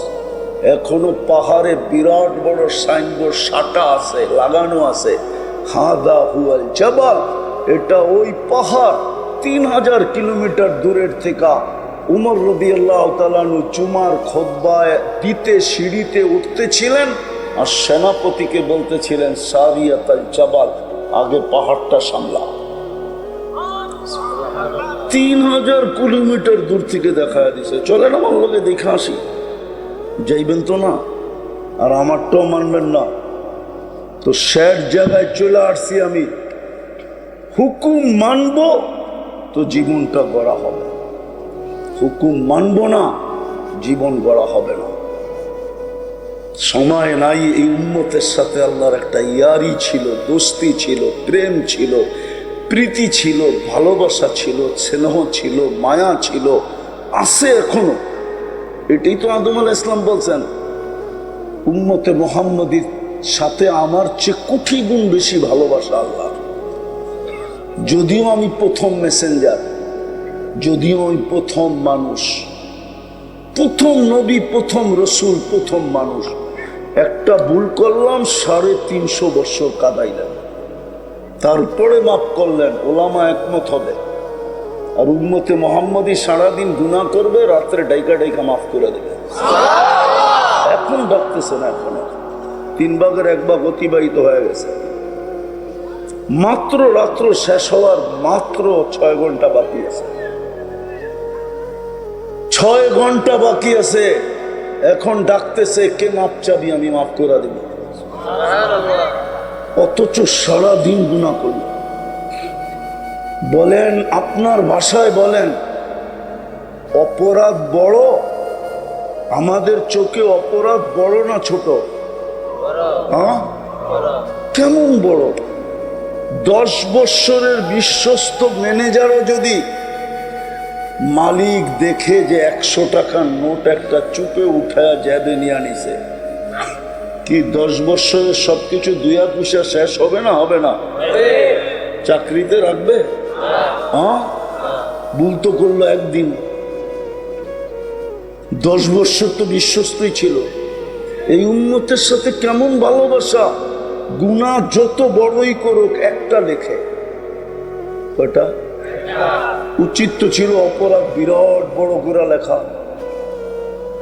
এখনো পাহাড়ে বিরাট বড় সাইনবোর্ড সাটা আছে, লাগানো আছে, হাদা হুয়াল জাবাল, এটা ওই পাহাড়। 3000 কিলোমিটার দূরের থেকে উমর রাদিয়াল্লাহু তাআলা আনহু জুমার খুতবায় দিতে সিঁড়িতে উঠতেছিলেন, আর সেনাপতিকে বলতেছিলেন, সারিয়াতাল জাবাল, আগে পাহাড়টা সামলা। 3000 কিলোমিটার দূর থেকে দেখা দিছে, চলেন আমার লোকে দেখে আসি। যাইবেন তো না, আর আমারটাও মানবেন না। তো শেষ জায়গায় চলে আসছি আমি। হুকুম মানবো তো জীবনটা গড়া হবে, হুকুম মানবো না জীবন গড়া হবে না। সময় নাই। এই উম্মতের সাথে আল্লাহর একটা ইয়ারি ছিল, দোস্তি ছিল, প্রেম ছিল, প্রীতি ছিল, ভালোবাসা ছিল, স্নেহ ছিল, মায়া ছিল, আছে এখনো। এটাই তো আদম আলাইহিস সালাম বলছেন, উম্মতে মুহাম্মদীর সাথে আমার চেয়ে কোটি গুণ বেশি ভালোবাসা আল্লাহ। যদিও আমি প্রথম মেসেঞ্জার, যদিও আমি প্রথম মানুষ, প্রথম নবী, প্রথম রসুল, প্রথম মানুষ, একটা ভুল করলাম 350 বছর কাদাইলেন, তারপরে মাফ করলেন। ওলামা একমত হবে। আর উম্মতে মুহাম্মদী সারাদিন গুনাহ করবে, রাত্রে ডাইকা ডাইকা মাফ করে দেবে। এখন ডাকতেছে না, এখন 3 ভাগের 1 ভাগ অতিবাহিত হয়ে গেছে। মাত্র রাত্র শেষ হওয়ার মাত্র 6 ঘন্টা বাকি আছে, 6 ঘন্টা বাকি আছে। এখন ডাকতেছে, কে মাপ চাবি, আমি মাফ করে দেব। অথচ সারাদিন গুনাহ করল। বলেন, আপনার ভাষায় বলেন, অপরাধ বড়? আমাদের চোখে অপরাধ বড় না ছোট? হ্যাঁ, কেমন বড়? 10 বছরের বিশ্বস্ত ম্যানেজারও যদি মালিক দেখে যে 100 টাকার নোট একটা চুপে উঠায়া জ্যাবে নিয়ে আনিছে, কি 10 বছরের সবকিছু 2 পয়সা শেষ হবে না? হবে না? চাকরিতে রাখবে? হ্যাঁ, ভুল তো করলো একদিন। 10 বছর তো বিশ্বস্তই ছিল। এই উম্মতের সাথে কেমন ভালোবাসা! গুনাহ যত বড়ই করুক, একটা লেখে। কয়টা? উচিত তো ছিল অপরাধ বিরাট বড় করে লেখা,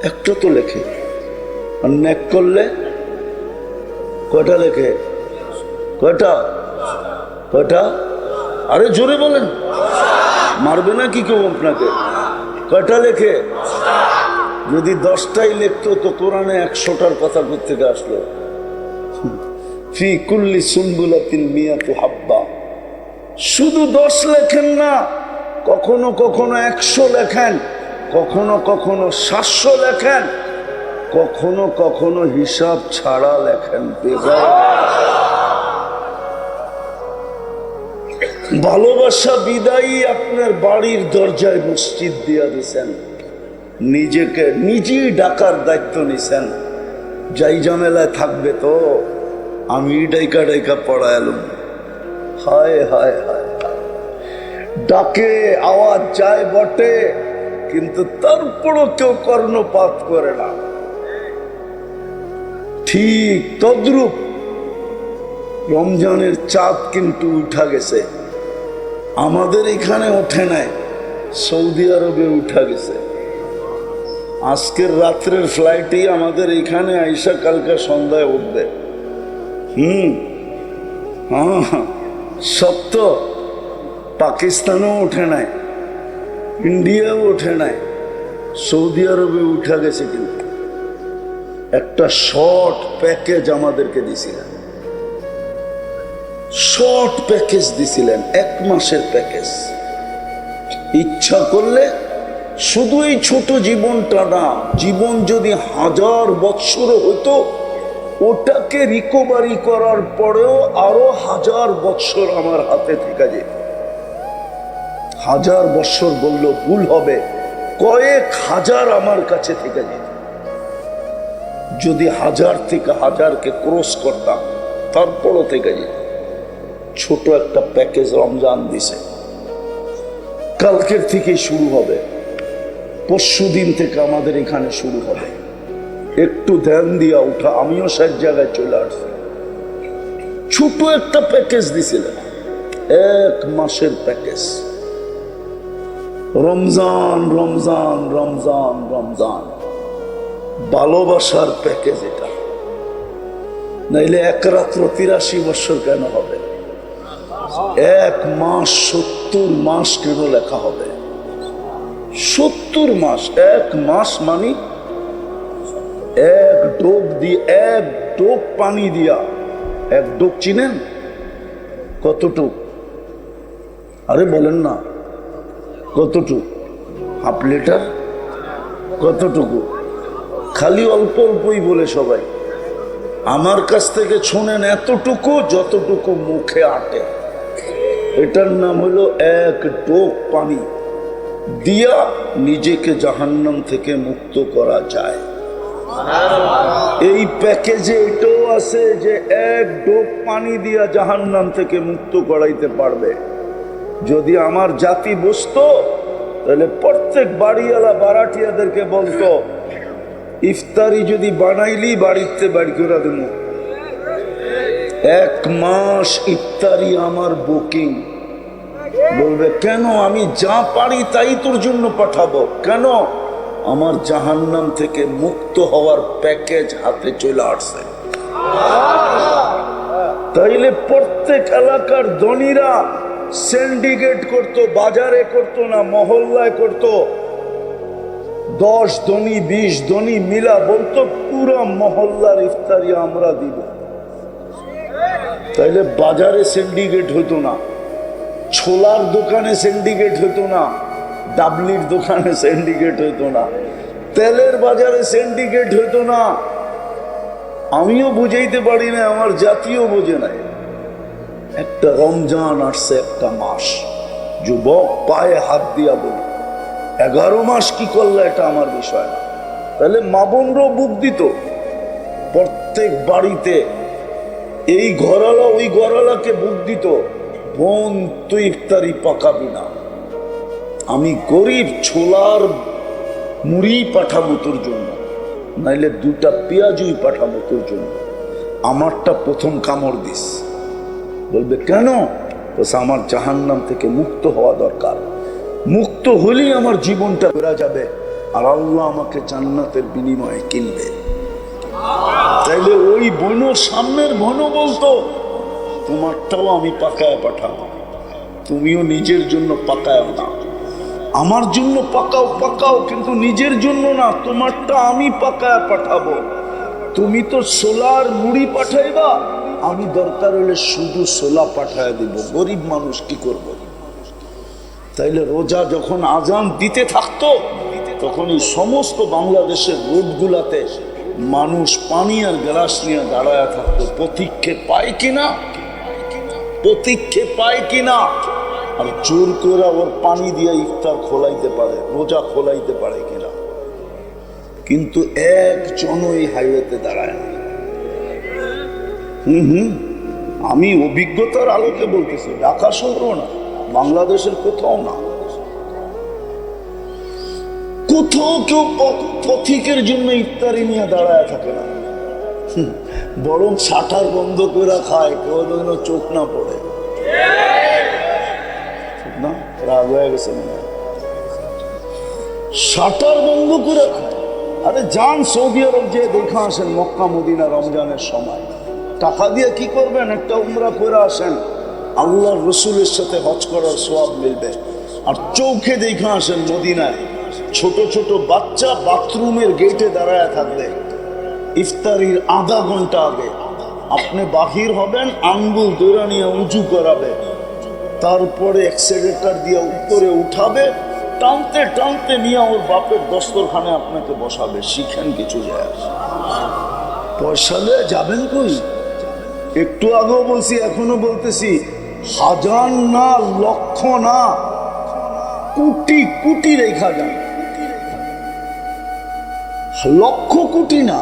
একটা তো লেখে। আর নেক করলে কয়টা লেখে? কয়টা? কয়টা? আরে জোরে বলেন, মারবে না কি কেউ আপনাকে? কয়টা লেখে? যদি 10টাই লিখতো তো কোরআনে 100টার কথা করতে আসলো। ফি কুল্লি সুনবুলাতিন মিয়াতু হাব্বা। শুধু 10 লেখেন না, কখনো কখনো 100 লেখেন, কখনো কখনো 700 লেখেন, কখনো কখনো হিসাব ছাড়া লেখেন। ভালোবাসা বিদায়ী আপনার বাড়ির দরজায় মসজিদ দিয়া দিছেন, নিজেকে নিজেই ডাকার দায়িত্ব নিছেন। যাই ঝামেলায় থাকবে তো আমি ডাইকা ডাইকা পড়াইলাম। হায় হায় হায়, ডাকে আওয়াজ যায় বটে, কিন্তু তারপরও কেউ কর্ণপাত করে না। ঠিক তদ্রূপ রমজানের চাঁদ কিন্তু উঠা গেছে, আমাদের এখানে ওঠে নাই, সৌদি আরবে উঠা গেছে। আজকের রাত্রের ফ্লাইটেই আমাদের এখানে আইসা কালকে সন্ধ্যায় উঠবে। হ্যাঁ, সত্য। পাকিস্তানেও ওঠে নাই, ইন্ডিয়াও ওঠে নাই, সৌদি আরবে উঠা গেছে। কিন্তু একটা শর্ট প্যাকেজ আমাদেরকে দিছিলেন, শর্ট প্যাকেজ দিছিলেন, 1 মাসের প্যাকেজ। ইচ্ছা করলে শুধু এই ছোট জীবনটা না, জীবন যদি 1000 বৎসর হতো, ওটাকে রিকভারি করার পরেও আরো 1000 বৎসর আমার হাতে থেকে যেত। 1000 বৎসর বললেও ভুল হবে, কয়েক হাজার আমার কাছে থেকে যেত। যদি 1000 থেকে 1000কে ক্রস করতাম, তারপরও থেকে যেত। ছোট একটা প্যাকেজ রমজান দিছে, কালকের থেকে শুরু হবে, পরশুদিন থেকে আমাদের এখানে শুরু হবে। একটু ধ্যান দিয়া উঠা, আমিও সব জায়গায় চলে আসছি। ছোট একটা প্যাকেজ দিছিলেন, 1 মাসের প্যাকেজ। রমজান রমজান রমজান রমজান, ভালোবাসার প্যাকেজ এটা। নাইলে 1 রাত্র 83 বছর কেন হবে? 1 মাস 70 মাস কেন লেখা হবে? 70 মাস। 1 মাস মানে এক ডোক পানি দিয়া, এক ডোক চিনেন কতটুক? আরে বলেন না, কতটুক? Half litre? কতটুকু? খালি অল্প অল্পই বলে সবাই। আমার কাছ থেকে শুনেন এতটুকু যতটুকু মুখে আটে। এটার নাম হলো এক ডোক পানি দিয়া নিজেকে জাহান্নাম থেকে মুক্ত করা যায়। এই প্যাকেজে এটাও আছে যে এক ডোক পানি দিয়া জাহান্নাম থেকে মুক্ত করাইতে পারবে। যদি আমার জাতি বুঝতো তাহলে প্রত্যেক বাড়িওয়ালা বারাটিয়াদেরকে বলতো, ইফতারি যদি বানাইলি বাড়িতে বাড়ি করে দেব, 1 মাস ইফতারি আমার বুকিং। বলবে কেন? আমি যা পারি তাই তোর জন্য পাঠাবো। কেন? আমার জাহান্নাম থেকে মুক্ত হওয়ার প্যাকেজ হাতে চলে আসছে। তাইলে প্রত্যেক এলাকার ধনীরা সিন্ডিকেট করতো, বাজারে করতো না, মহল্লায় করতো। 10 ধনী 20 ধনী মিলা বলতো পুরো মহল্লার ইফতারি আমরা দিব। তাইলে বাজারে সিন্ডিকেট হতো না, ছোলার দোকানে সিন্ডিকেট হতো না, ডাবলির দোকানে সিন্ডিকেট হতো না, তেলের বাজারে সিন্ডিকেট হতো না। আমিও বুঝাইতে পারি না, আমার জাতীয় বোঝে নাই। একটা রমজান আসছে, একটা মাস, যুবক পায়ে হাত দিয়া বলি 11 মাস কি করলে এটা আমার বিষয় না। তাহলে মা বোনরাও বুক দিত। প্রত্যেক বাড়িতে এই ঘরালা ওই ঘরালাকে বুক দিত, বোন তুই ইফতারি পাকাবি না, আমি গরিব ছোলার মুড়ি পাঠাবো তোর জন্য, নাইলে 2টা পেঁয়াজুই পাঠাবো তোর জন্য, আমারটা প্রথম কামড় দিস। বলবে কেন? আমার জাহান্নাম থেকে মুক্ত হওয়া দরকার। মুক্ত হলেই আমার জীবনটা বেড়া যাবে, আর আল্লাহ আমাকে জান্নাতের বিনিময়ে কিনবে। তাইলে ওই বোন সামনের বোন বলতো, তোমারটাও আমি পাকায় পাঠাবো, তুমিও নিজের জন্য পাকায় না, আমার জন্য পাকাও, কিন্তু নিজের জন্য না, তোমারটা আমি পাকায় পাঠাবো। তুমি তো সোলার মুড়ি পাঠাইবা, আমি দরকার হলে শুধু সোলা পাঠায় দিব, গরিব মানুষ কি করব। তাইলে রোজা যখন আজান দিতে থাকতো, তখন এই সমস্ত বাংলাদেশের রোডগুলাতে মানুষ পানি আর গ্লাস নিয়ে দাঁড়ায় থাকতো, প্রতীক্ষে পায় কিনা, আর জোর করে ওর পানি দিয়ে ইফতার খোলাইতে পারে, রোজা খোলাইতে পারে কিনা। কিন্তু একজনও এই হাইওয়েতে দাঁড়ায় না। আমি অভিজ্ঞতার আলোকে বলতেছি, ঢাকা শহর না, বাংলাদেশের কোথাও না, কোথাও কেউ পথিকের জন্য ইফতারি নিয়ে দাঁড়ায় থাকে না, বরং শাটার বন্ধ করে খায়, কেউ যেন চোখ না পড়ে। না, রাগ হয়ে গেছে মনে হয়, শাটার বন্ধ করে খায়। আরে যান সৌদি আরব যে দেখা আসেন, মক্কা মদিনা রমজানের সময় টাকা দিয়ে কি করবেন? একটা উমরা করে আসেন, আল্লাহর রসুলের সাথে হজ করার সওয়াব মিলবে। আর চোখে দেখা আসেন মদিনায় ছোট ছোট বাচ্চা বাথরুমের গেটে দাঁড়ায় থাকবে, ইফতারির আধা ঘন্টা আগে আপনি বাহির হবেন, আঙ্গুল দৌড়া নিয়ে উঁচু করাবে, তারপরে অ্যাক্সেলেরেটর দিয়ে উপরে উঠাবে, টানতে টানতে নিয়ে ওর বাপের দস্তরখানে আপনাকে বসাবে। শিখেন কিছু যায়, পয়সা নিয়ে যাবেন কই? একটু আগেও বলছি, এখনো বলতেছি, হাজার না, লক্ষ না, কোটি কোটি রেখা যান, লক্ষ কোটি না।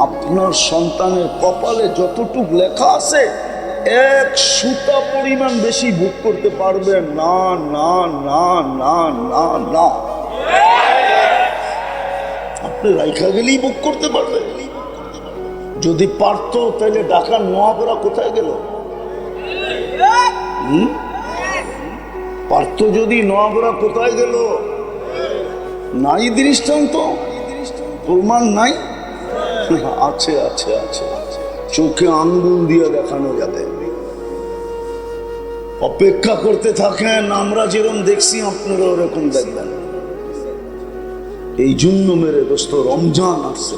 আপনার সন্তানের কপালে যতটুক লেখা আছে, 1 সুতা পরিমাণ বেশি ভোগ করতে পারবে না, না না না না না। আপনি রাইখা গেলেই ভোগ করতে পারবে। যদি পারতো তাহলে ঢাকার নোয়াপাড়া কোথায় গেল? পারতো যদি, নোয়াপাড়া কোথায় গেল? নাই দৃষ্টান্ত, প্রমাণ নাই। আছে আছে আছে, চোখে আঙ্গুল দিয়ে দেখানো যাবে। অপেক্ষা করতে থাকেন, আমরা যেরকম দেখছি আপনারা ওরকম দেখবেন। এই জন্য মেরে দোস্ত রমজান আসছে,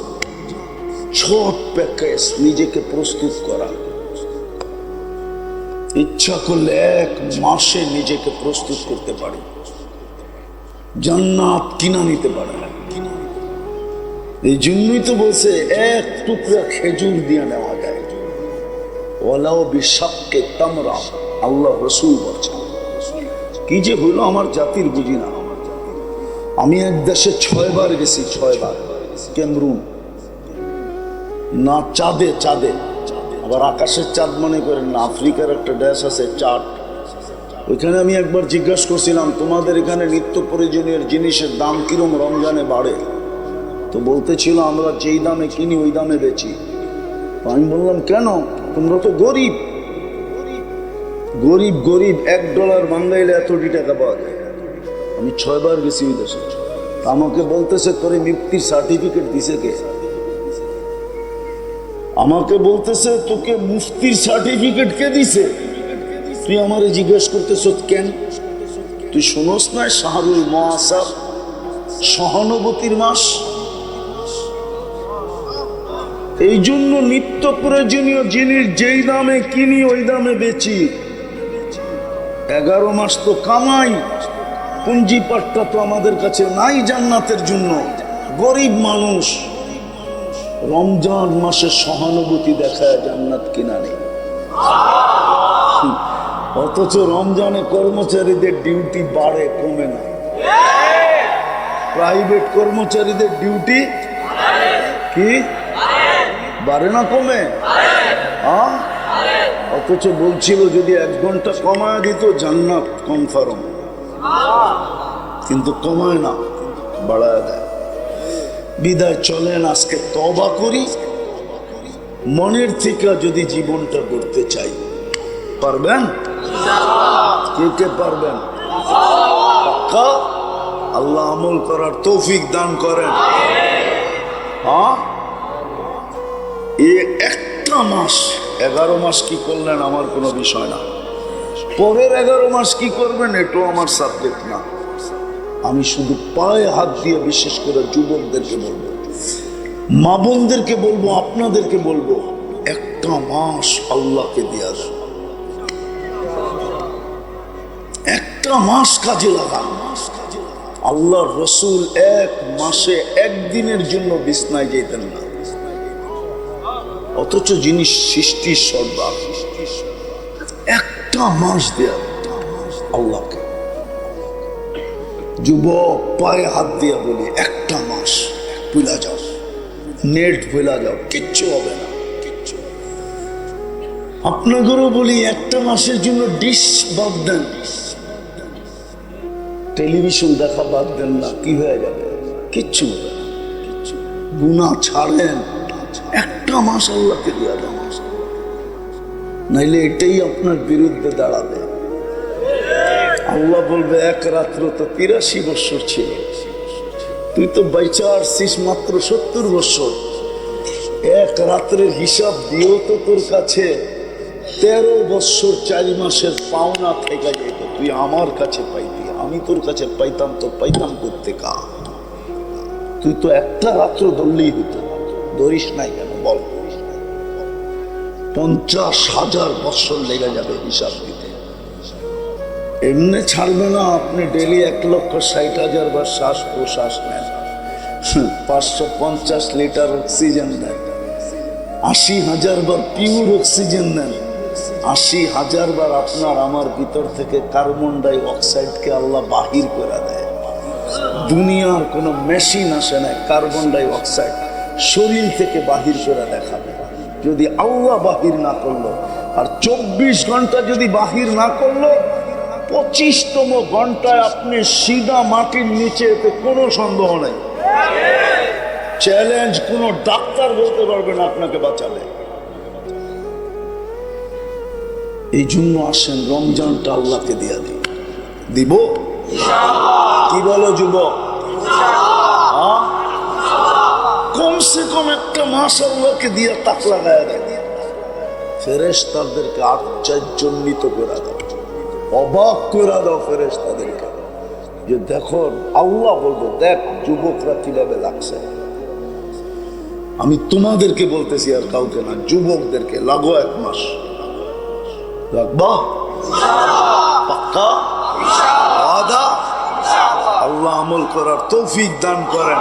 ছোট প্যাকেজ নিজেকে প্রস্তুত করা। ইচ্ছা করলে 1 মাসে নিজেকে প্রস্তুত করতে পারি, জান্নাত কিনা নিতে পারে। এই জন্যই তো বলছে 1 টুকরা খেজুর দিয়ে নেওয়া যায়, ওয়ালাও বিশাক্কে তামরা। আল্লাহ রসুল বলছেন। কি যে হইল আমার জাতির বুঝি না। আমি এক দেশে 6 বার গেছি, 6 বার। ক্যামরুন, না চাঁদে, চাঁদে আবার আকাশের চাঁদ মনে করেন না, আফ্রিকার একটা দেশ আছে চাঁদ। ওইখানে আমি একবার জিজ্ঞাসা করছিলাম, তোমাদের এখানে নিত্য প্রয়োজনীয় জিনিসের দাম কিরম রমজানে বাড়ে? তো বলতেছিল, আমরা যেই দামে কিনি ওই দামে বেচি। আমি বললাম, কেন? তোমরা তো গরিব। গরিব গরিব $1 বাংলাইলে এতটি টাকা পাওয়া যায়। আমি 6 বার গেছি ওই দেশে। আমাকে বলতেছে, তোরে মুক্তির সার্টিফিকেট দিছে কে? আমাকে বলতেছে, তোকে মুফতির সার্টিফিকেট কে দিছে? তুই আমারে জিজ্ঞেস করতেছ কেন? তুই শুনোস না শাহরুল মুআসার, সহানুভূতির মাস? এই জন্য নিত্য প্রয়োজনীয় জিনিস যেই দামে কিনি ওই দামে বেচি। 11 মাস তো কামাই, পুঞ্জিপাটটা তো আমাদের কাছে নাই জান্নাতের জন্য। গরিব মানুষ রমজান মাসে সহানুভূতি দেখায় জান্নাত কিনা নেই। অথচ রমজানে কর্মচারীদের ডিউটি বাড়ে, কমে না। প্রাইভেট কর্মচারীদের ডিউটি কি বাড়ে না, কমে? অথচ বলছিল যদি 1 ঘন্টা কমায় দিত জান্নাত কনফার্ম, কিন্তু কমায় না, বাড়ায় দেয়। বিদায় চলেন আজকে তওবা করি, মনের থেকে যদি জীবনটা গড়তে চাই। পারবেন? কে কে পারবেন? পাক্কা? আল্লাহ আমল করার তৌফিক দান করেন। এই একটা মাস, 11 মাস কি করলেন আমার কোনো বিষয় না। পরের 11 মাস কি করবেন এটাও আমার সাবজেক্ট না। আমি শুধু পায়ে হাত দিয়ে বিশেষ করে যুবকদেরকে বলবো, মা বোনদেরকে বলবো, আপনাদেরকে বলবো, একটা মাস আল্লাহকে দেয়া দেন। একটা মাস কাজে লাগান। আল্লাহর রসুল 1 মাসে 1 দিনের জন্য বিছনায় যেতেন না, অথচ যিনি সৃষ্টির সর্দার, একটা মাস দেয়া আল্লাহকে। যুবক পায়ে হাত দিয়া বলি, একটা মাস ভুলা যাও, নেট ভুলা যাও, কিচ্ছু হবে না। আপনাদেরও বলি, একটা মাসের জন্য ডিশ বাদ দেন, টেলিভিশন দেখা বাদ দেন না, কি হয়ে যাবে? কিচ্ছু হবে না। গুনাহ ছাড়েন, একটা মাস আল্লাহকে দিয়া দেন, নাইলে এটাই আপনার বিরুদ্ধে দাঁড়াবে। আল্লাহ বলবে, 1 রাত্র তো 83 বছর ছিল, তুই তো বাইচা আসছিস মাত্র 70 বছর। 1 রাত্রের হিসাব দিয়েও তো তোর কাছে 13 বছর 4 মাসের পাওনা থেকে যেত। তুই আমার কাছে পাইতি, আমি তোর কাছে পাইতাম, তো পাইতাম করতে কা? তুই তো একটা রাত্র ধরলেই হতো, ধরিস নাই কেন বল? 50,000 বছর লেগে যাবে হিসাব দিতে। এমনি ছাড়বে না। আপনি ডেলি 1,60,000 বার শ্বাস প্রশ্বাস নেন, 550 লিটার অক্সিজেন নেন, 80,000 বার পিওর অক্সিজেন নেন, 80,000 বার আপনার আমার ভিতর থেকে কার্বন ডাই অক্সাইডকে আল্লাহ বাহির করে দেয়। দুনিয়ার কোনো মেশিন আসে না কার্বন ডাই অক্সাইড শরীর থেকে বাহির করে দেখাবে, যদি আল্লাহ বাহির না করলো। আর 24 ঘন্টা যদি বাহির না করলো, 25তম ঘন্টায় আপনি সিধা মাটির নিচে, এতে কোনো সন্দেহ নেই। চ্যালেঞ্জ, কোনো ডাক্তার বলতে পারবে না আপনাকে বাঁচাবে। এই জন্য আসেন রমজানটা আল্লাহকে দিয়া দিই। দিব? কি বলো যুবক? কমসে কম একটা মাস আল্লাহকে দিয়া তাক লাগায় দেয়। ফেরেশতাদেরকে আশ্চর্যান্বিত করে দাও, অবাক করে দাও ফেরেশতাদেরকে। যে দেখো, আল্লাহ বলবো দেখ যুবকরা কিভাবে লাগছে। আমি তোমাদেরকে বলতেছি, আর কাউকে না, যুবকদেরকে লাগো 1 মাস। রাখবা? পাক্কা ওয়াদা? আল্লাহ আমল করার তৌফিক দান করেন।